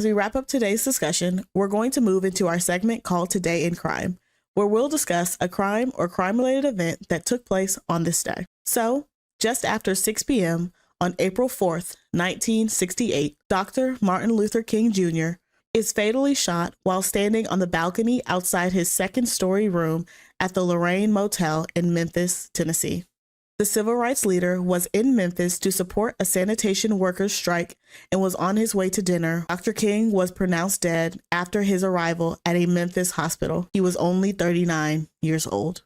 As we wrap up today's discussion, we're going to move into our segment called Today in Crime, where we'll discuss a crime or crime-related event that took place on this day. So, just after 6 p.m. on April 4th, 1968, Dr. Martin Luther King Jr. is fatally shot while standing on the balcony outside his second-story room at the Lorraine Motel in Memphis, Tennessee. The civil rights leader was in Memphis to support a sanitation workers' strike and was on his way to dinner. Dr. King was pronounced dead after his arrival at a Memphis hospital. He was only 39 years old.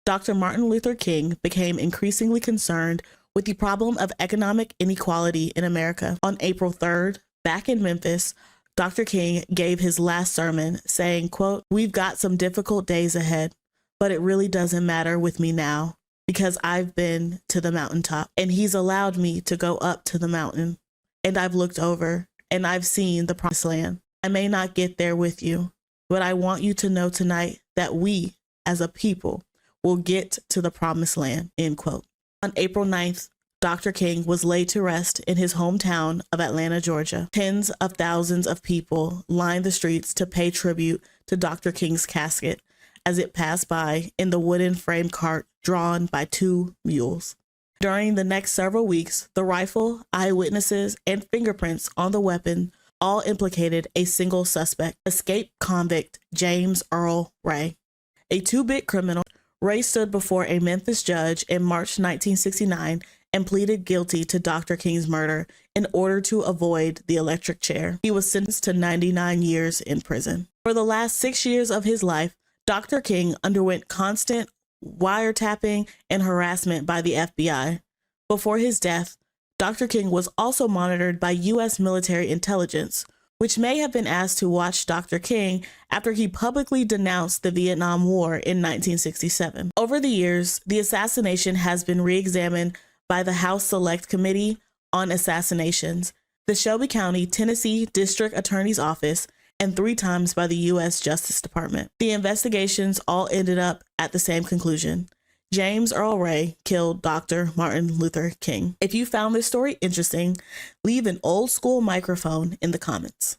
Dr. Martin Luther King became increasingly concerned with the problem of economic inequality in America. On April 3rd, back in Memphis, Dr. King gave his last sermon saying, quote, "We've got some difficult days ahead, but it really doesn't matter with me now, because I've been to the mountaintop and he's allowed me to go up to the mountain, and I've looked over and I've seen the promised land. I may not get there with you, but I want you to know tonight that we as a people will get to the promised land," end quote. On April 9th, Dr. King was laid to rest in his hometown of Atlanta, Georgia. Tens of thousands of people lined the streets to pay tribute to Dr. King's casket as it passed by in the wooden frame cart drawn by 2 mules. During the next several weeks, the rifle, eyewitnesses, and fingerprints on the weapon all implicated a single suspect, escaped convict James Earl Ray. A 2-bit criminal, Ray stood before a Memphis judge in March 1969 and pleaded guilty to Dr. King's murder in order to avoid the electric chair. He was sentenced to 99 years in prison. For the last 6 years of his life, Dr. King underwent constant wiretapping and harassment by the FBI. Before his death, Dr. King was also monitored by U.S. military intelligence, which may have been asked to watch Dr. King after he publicly denounced the Vietnam War in 1967. Over the years, the assassination has been re-examined by the House Select Committee on Assassinations, the Shelby County, Tennessee District Attorney's Office, and 3 times by the U.S. Justice Department. The investigations all ended up at the same conclusion. James Earl Ray killed Dr. Martin Luther King. If you found this story interesting, leave an old school microphone in the comments.